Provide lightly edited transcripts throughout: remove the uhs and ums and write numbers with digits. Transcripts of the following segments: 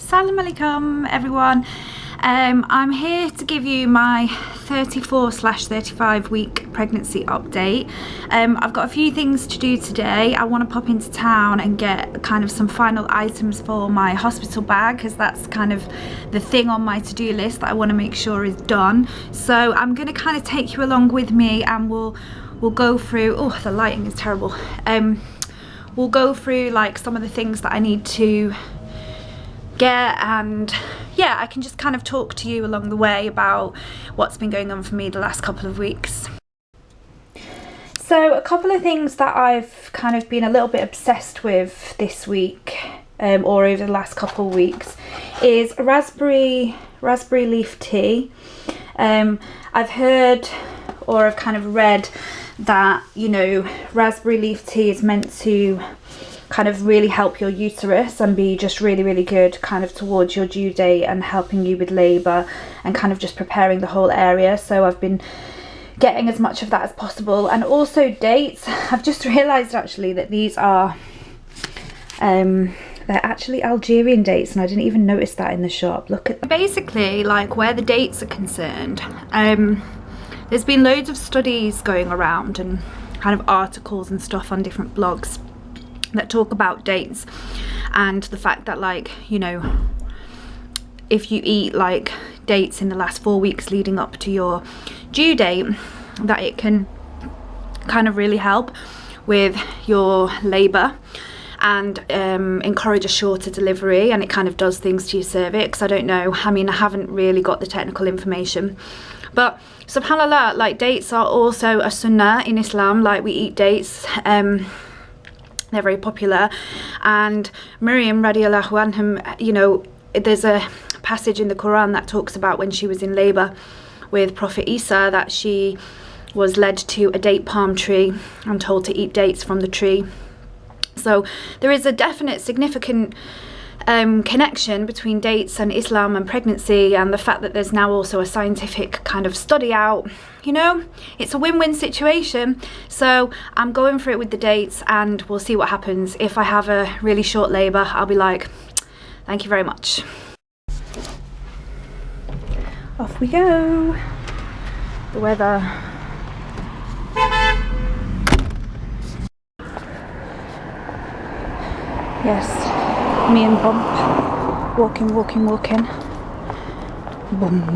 Salam alaikum everyone. I'm here to give you my 34/35 week pregnancy update. I've got a few things to do today. I want to pop into town and get kind of some final items for my hospital bag, because that's kind of the thing on my to-do list that I want to make sure is done. So I'm going to kind of take you along with me, and we'll go through, oh, the lighting is terrible. We'll go through like some of the things that I need to get, and yeah, I can just kind of talk to you along the way about what's been going on for me the last couple of weeks. So a couple of things that I've kind of been a little bit obsessed with this week, or over the last couple of weeks, is raspberry leaf tea. I've heard, or I've kind of read that, you know, raspberry leaf tea is meant to kind of really help your uterus and be just really good kind of towards your due date and helping you with labour and kind of just preparing the whole area. So I've been getting as much of that as possible, and also dates. I've just realised actually that these are they're actually Algerian dates, and I didn't even notice that in the shop. Look at them. Basically, like where the dates are concerned, there's been loads of studies going around and kind of articles and stuff on different blogs that talk about dates and the fact that, like, you know, if you eat like dates in the last 4 weeks leading up to your due date, that it can kind of really help with your labour and encourage a shorter delivery, and it kind of does things to your cervix. I don't know, I mean, I haven't really got the technical information, but subhanallah, like dates are also a sunnah in Islam. Like we eat dates, they're very popular. And Maryam radiallahu anha, you know, there's a passage in the Quran that talks about when she was in labour with Prophet Isa, that she was led to a date palm tree and told to eat dates from the tree. So there is a definite significant connection between dates and Islam and pregnancy, and the fact that there's now also a scientific kind of study out, you know, it's a win-win situation. So I'm going for it with the dates, and we'll see what happens. If I have a really short labour, I'll be like, thank you very much. Off we go. The weather. Yes, me and Bump, walking. Boom,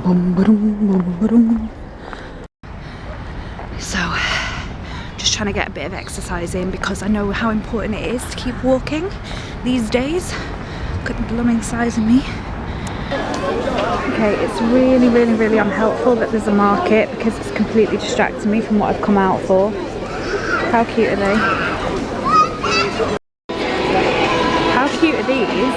boom, boom, boom, boom. So, just trying to get a bit of exercise in, because I know how important it is to keep walking these days. Look at the blooming size of me. Okay, it's really unhelpful that there's a market, because it's completely distracting me from what I've come out for. How cute are they? How cute are these?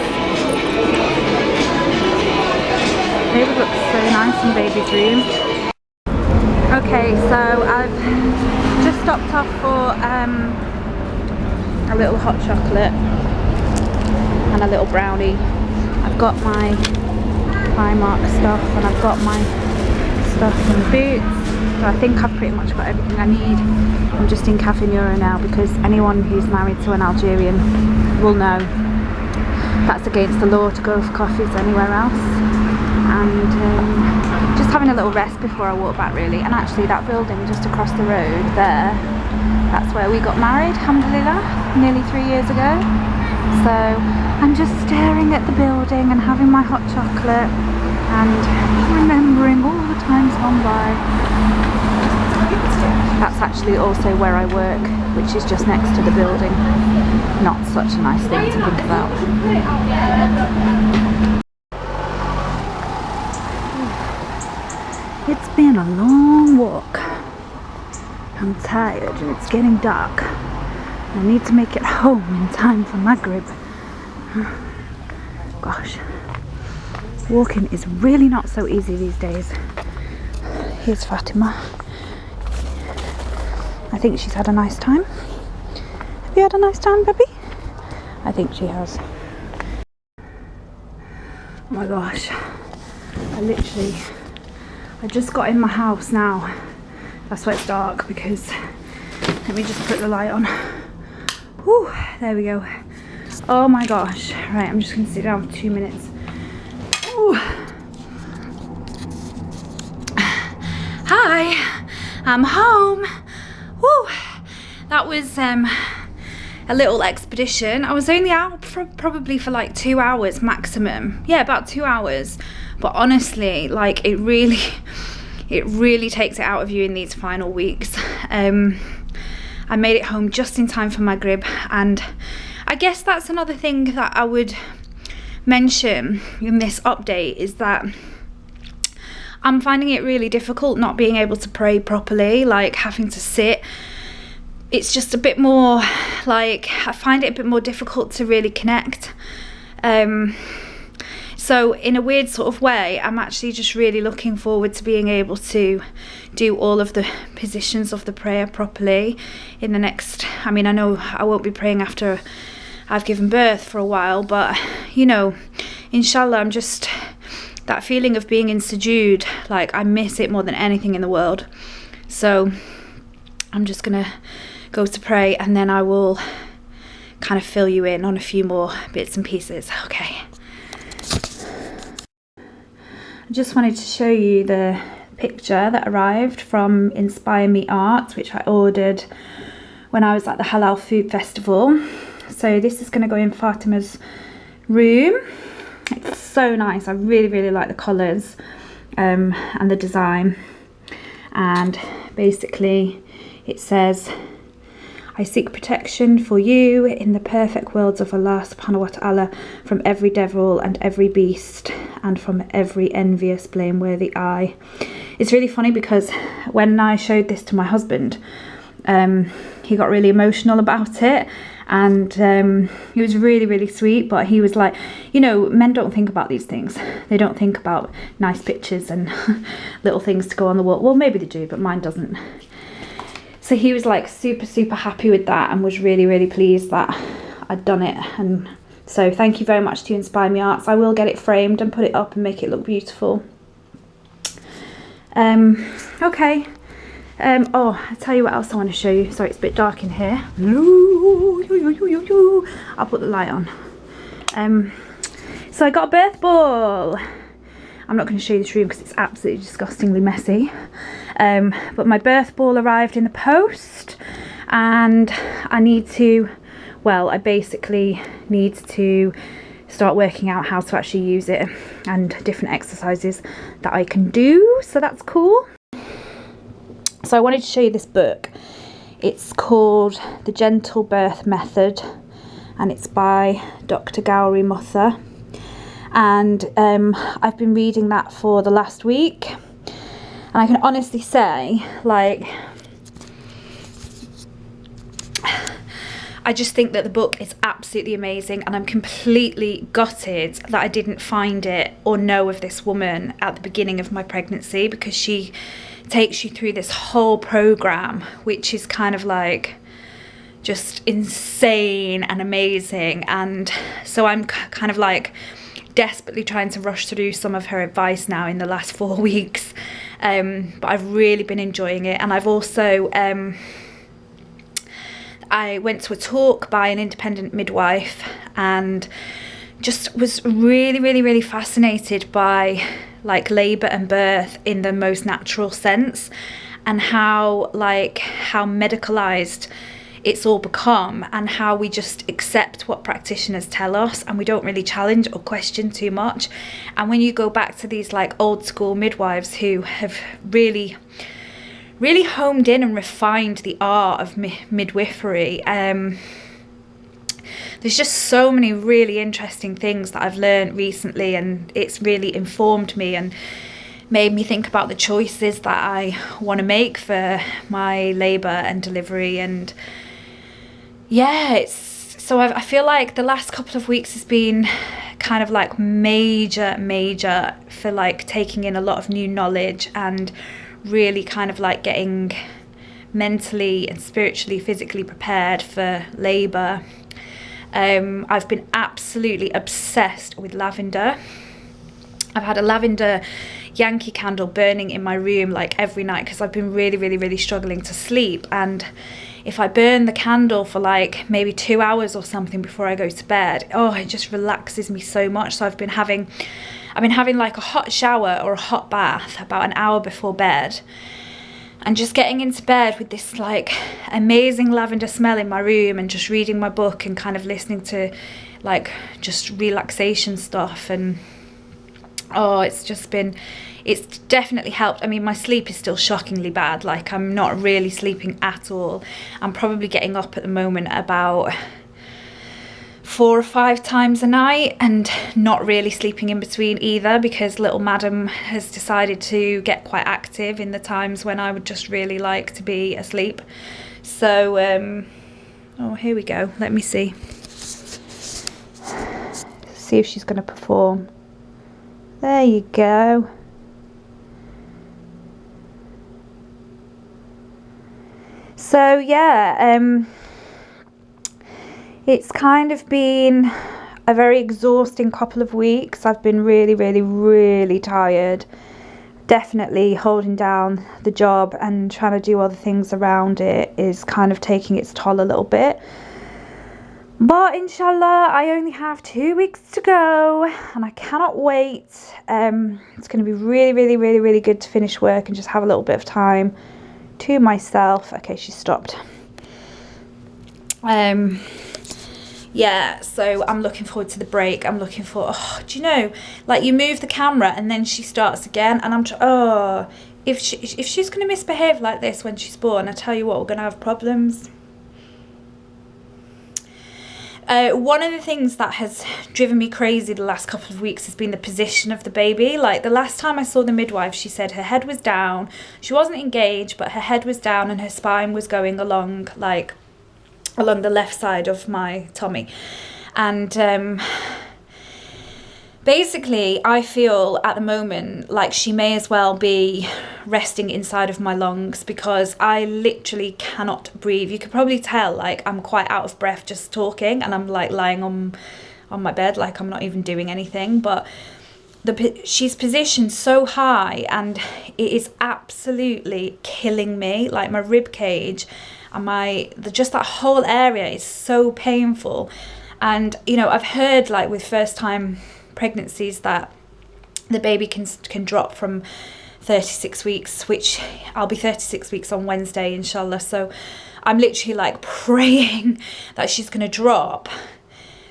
They would look so nice in baby's room. Okay, so I've just stopped off for a little hot chocolate and a little brownie. I've got my Primark stuff, and I've got my stuff from Boots. So I think I've pretty much got everything I need. I'm just in Cafe Nero now, because anyone who's married to an Algerian will know that's against the law to go for coffees anywhere else. And just having a little rest before I walk back, really. And actually that building just across the road there, that's where we got married, alhamdulillah, nearly 3 years ago. So I'm just staring at the building and having my hot chocolate and remembering all the times gone by. That's actually also where I work, which is just next to the building. Not such a nice thing to think about. It's been a long walk. I'm tired and it's getting dark. I need to make it home in time for Maghrib. Gosh, walking is really not so easy these days. Here's Fatima. I think she's had a nice time. Have you had a nice time, baby? I think she has. Oh my gosh, I just got in my house now. That's why it's dark, because let me just put the light on. Whew, there we go. Oh my gosh. Right, I'm just gonna sit down for 2 minutes Woo! Hi, I'm home. Woo! That was a little expedition. I was only out probably for like 2 hours maximum. Yeah, about 2 hours. But honestly, like it really takes it out of you in these final weeks. I made it home just in time for Maghrib, and I guess that's another thing that I would mention in this update is that I'm finding it really difficult not being able to pray properly, like having to sit. It's just a bit more like, I find it a bit more difficult to really connect. So in a weird sort of way, I'm actually just really looking forward to being able to do all of the positions of the prayer properly in the next, I mean, I know I won't be praying after I've given birth for a while, but you know, inshallah, I'm just, that feeling of being in sujood, like I miss it more than anything in the world. So I'm just gonna go to pray, and then I will kind of fill you in on a few more bits and pieces. Okay. I just wanted to show you the picture that arrived from Inspire Me Art, which I ordered when I was at the Halal Food Festival. So this is going to go in Fatima's room. It's so nice. I really like the colours and the design. And basically it says, I seek protection for you in the perfect worlds of Allah subhanahu wa ta'ala from every devil and every beast and from every envious blameworthy eye. It's really funny because when I showed this to my husband, he got really emotional about it, and he was really sweet, but he was like, you know, men don't think about these things. They don't think about nice pictures and little things to go on the wall. Well, maybe they do, but mine doesn't. So he was like super happy with that and was really pleased that I'd done it. And so thank you very much to Inspire Me Arts. I will get it framed and put it up and make it look beautiful. Okay. Oh, I'll tell you what else I want to show you. Sorry, it's a bit dark in here. I'll put the light on. So I got a birth ball. I'm not going to show you this room because it's absolutely disgustingly messy. But my birth ball arrived in the post, and I need to, well, I basically need to start working out how to actually use it and different exercises that I can do. So that's cool. So I wanted to show you this book. It's called The Gentle Birth Method, and it's by Dr. Gowri Mutha. And I've been reading that for the last week, and I can honestly say, like, I just think that the book is absolutely amazing, and I'm completely gutted that I didn't find it or know of this woman at the beginning of my pregnancy, because she takes you through this whole program, which is kind of like just insane and amazing. And so I'm kind of like desperately trying to rush through some of her advice now in the last 4 weeks, but I've really been enjoying it. And I've also I went to a talk by an independent midwife and just was really fascinated by like labour and birth in the most natural sense, and how medicalised it's all become, and how we just accept what practitioners tell us and we don't really challenge or question too much. And when you go back to these like old school midwives who have really honed in and refined the art of midwifery, there's just so many really interesting things that I've learned recently, and it's really informed me and made me think about the choices that I want to make for my labour and delivery. And yeah, so I feel like the last couple of weeks has been kind of like major for like taking in a lot of new knowledge and really kind of like getting mentally and spiritually, physically prepared for labour. I've been absolutely obsessed with lavender. I've had a lavender Yankee candle burning in my room like every night because I've been really struggling to sleep, and if I burn the candle for like maybe 2 hours or something before I go to bed, oh, it just relaxes me so much. So I've been having like a hot shower or a hot bath about an hour before bed, and just getting into bed with this like amazing lavender smell in my room, and just reading my book and kind of listening to like just relaxation stuff. And oh, it's definitely helped. I mean, my sleep is still shockingly bad. Like, I'm not really sleeping at all. I'm probably getting up at the moment about 4 or 5 times a night, and not really sleeping in between either, because little madam has decided to get quite active in the times when I would just really like to be asleep. So oh, here we go. Let me see if she's going to perform. There you go. So yeah, it's kind of been a very exhausting couple of weeks. I've been really tired. Definitely holding down the job and trying to do other things around it is kind of taking its toll a little bit. But inshallah, I only have 2 weeks to go, and I cannot wait. It's going to be really good to finish work and just have a little bit of time to myself. Okay, she stopped. Yeah, so I'm looking forward to the break. I'm looking for, oh, do you know, like, you move the camera and then she starts again, and I'm if she's going to misbehave like this when she's born, I tell you what, we're going to have problems. One of the things that has driven me crazy the last couple of weeks has been the position of the baby. Like, the last time I saw the midwife, she said her head was down. She wasn't engaged, but her head was down and her spine was going along, like, along the left side of my tummy. And basically, I feel at the moment like she may as well be resting inside of my lungs, because I literally cannot breathe. You could probably tell, like, I'm quite out of breath just talking, and I'm like lying on my bed, like I'm not even doing anything. But she's positioned so high, and it is absolutely killing me. Like, my rib cage and just that whole area is so painful. And you know, I've heard, like, with first time pregnancies that the baby can drop from 36 weeks, which I'll be 36 weeks on Wednesday, inshallah. So I'm literally like praying that she's gonna drop,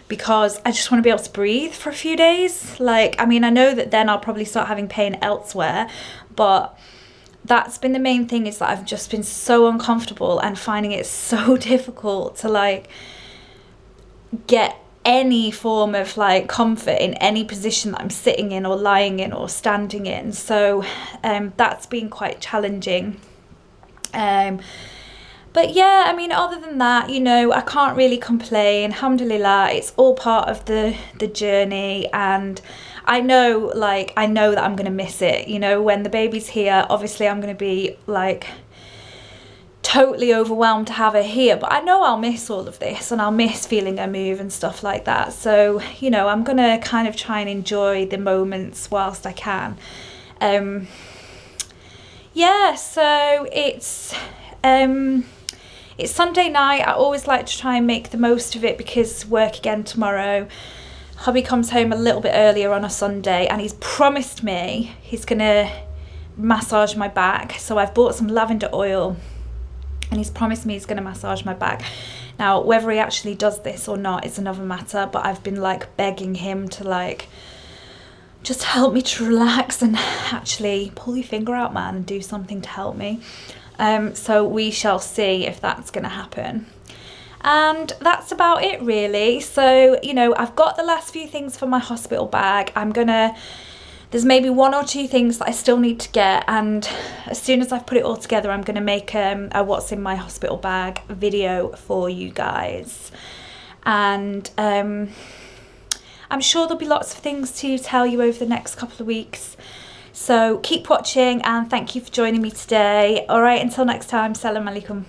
because I just want to be able to breathe for a few days. Like, I mean, I know that then I'll probably start having pain elsewhere, but that's been the main thing, is that I've just been so uncomfortable and finding it so difficult to like get any form of like comfort in any position that I'm sitting in or lying in or standing in. So that's been quite challenging. But yeah, I mean, other than that, you know, I can't really complain. Alhamdulillah, it's all part of the journey. And I know that I'm going to miss it. You know, when the baby's here, obviously I'm going to be like totally overwhelmed to have her here, but I know I'll miss all of this, and I'll miss feeling her move and stuff like that. So, you know, I'm going to kind of try and enjoy the moments whilst I can. Yeah, so it's Sunday night. I always like to try and make the most of it, because work again tomorrow. Hubby comes home a little bit earlier on a Sunday, and he's promised me he's gonna massage my back. So I've bought some lavender oil, and he's promised me he's gonna massage my back. Now, whether he actually does this or not is another matter, but I've been like begging him to like just help me to relax and actually pull your finger out, man, and do something to help me. So we shall see if that's gonna happen. And that's about it, really. So, you know, I've got the last few things for my hospital bag. There's maybe 1 or 2 things that I still need to get, and as soon as I've put it all together, I'm going to make a what's in my hospital bag video for you guys. And I'm sure there'll be lots of things to tell you over the next couple of weeks. So keep watching, and thank you for joining me today. All right, until next time, salam alaikum.